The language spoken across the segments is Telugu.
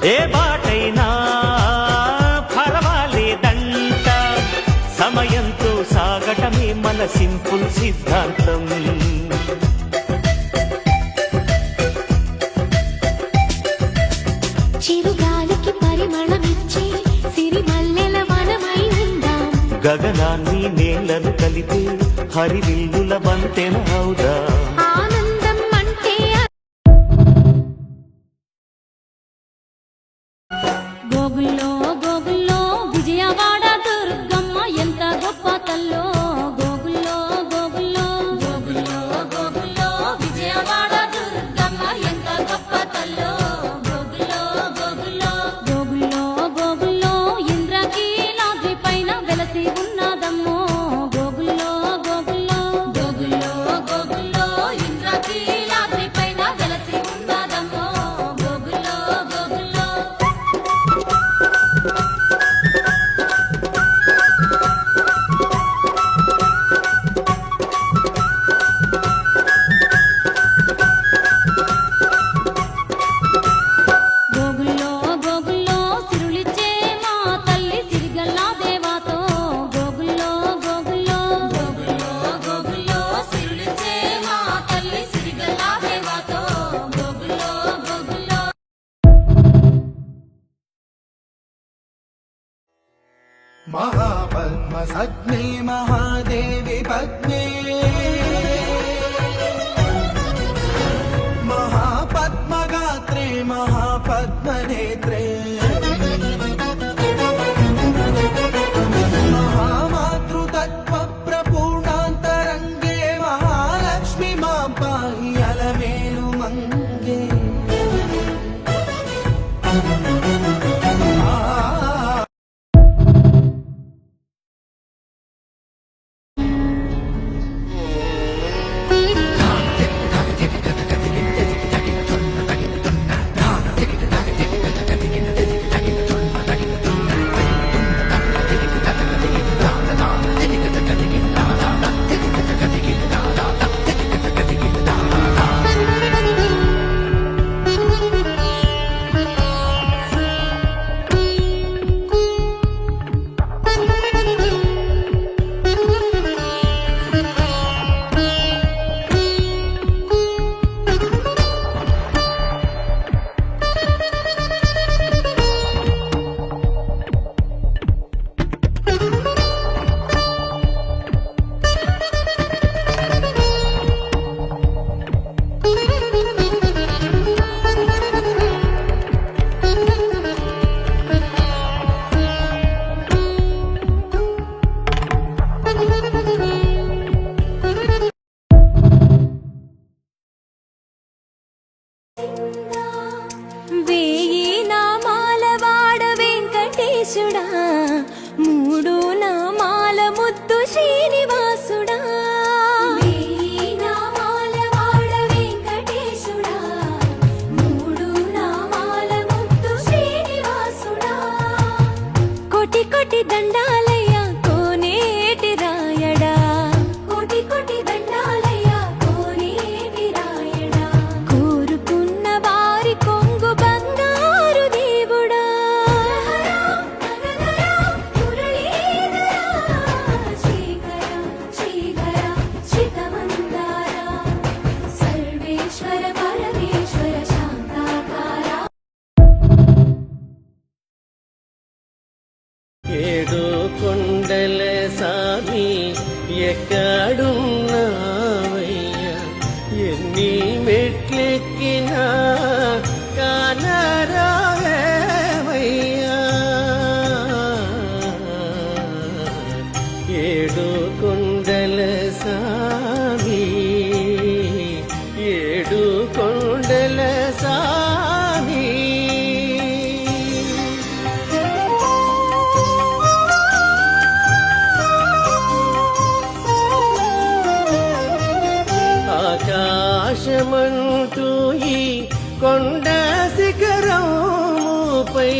ఏ బాటైనా పర్వాలేదంట, సమయంతో సాగటమే మన సింపుల్ సిద్ధాంతం. చిరుగాలికి పరిమళమిచ్చే సిరిమల్లెల వనమై ఉందాం, గగనాన్ని నేలను కలిపే హరివిల్లుల వంతెన అవుదాం. ఆనందం అంటే గోగుల్లో గోగుల్లో విజయవాడ దుర్గమ్మ ఎంత గొప్ప తల్లో. గోగుల్లో గోగుల్లో గోగుల్లో గోగుల్లో విజయవాడ దుర్గమ్మ ఎంత గొప్ప తల్లో. గోగుల్లో గోగుల్లో గోగుల్లో గోగుల్లో ఇంద్రకీలాద్రి పైన వెలసి ఉన్నదమ్మో. గోగుల్లో గోగుల్లో గోగుల్లో గోగుల్లో ఇంద్రకీలాద్రి పైన వెలసి ఉన్నదమ్మో. గోగుల్లో గోగుల్లో గోగుల్లో గోగుల్లో సిరులిచ్చే మా తల్లి సిరిగల్లా దేవాతో. గోగుల్లో గోగుల్లో గోగుల్లో గోగుల్లో సిరులిచ్చే మా తల్లి సిరిగల్లా దేవాతో. గోగుల్లో గోగుల్లో महापद्मसग्ने महादेवी पद्मे महापद्मगात्रे महापद्मनेत्रे महामातृतत्त्वप्रपूर्णान्तरङ्गे महालक्ष्मी मां पाहि अलमेलु मङ्गे. వేయి నామాల వాడ వెంకటేశుడా, మూడు నామాల ముద్దు శ్రీనివాసుడా. వేయి నామాల వాడ వెంకటేశుడా, మూడు నామాల ముద్దు శ్రీనివాసుడా. కోటి కోటి దండాలయ్యా కోనేటి రాయడా, కోటి కోటి దండాలయ్యా కోనేటి రాయడా. కోరుకున్న వారి కొంగు బంగారు దేవుడా. సర్వేశ్వర పరమేశ్వర శాంతాకార. ఏడు కొండల సామి ఎక్కడున్నావయ్యా, ఎన్ని మెట్లెక్కినా కానరావేమయ్యా. ఏడు కొండల సామి, ఏడు కొండల సామి. ఆకాశమంటూ ఈ కొండ శిఖరముపై,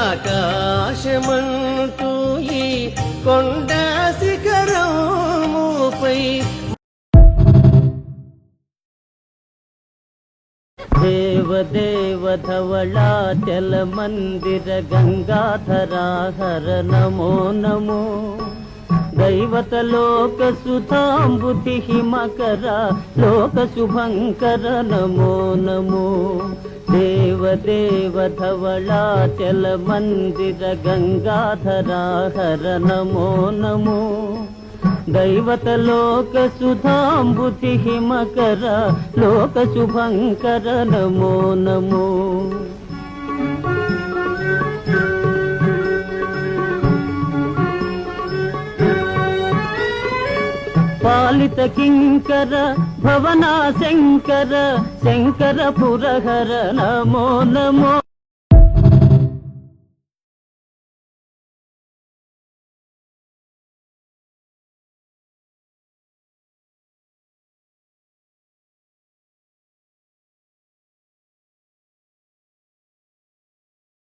ఆకాశమంటూ ఈ కొండ శిఖరముపై దేవదేవ धवलाचल मंदिर गंगाधरा हर नमो नमो दैवत लोक सुधांबुति हिमकर लोक शुभंकर नमो नमो देव देव धवलाचल मंदिर गंगाधरा हर नमो नमो दैवत लोक सुधांबुति हिमकर लोक शुभंकर नमो नमो पालित किंकर भवना शंकर शंकर पुरहर नमो नमो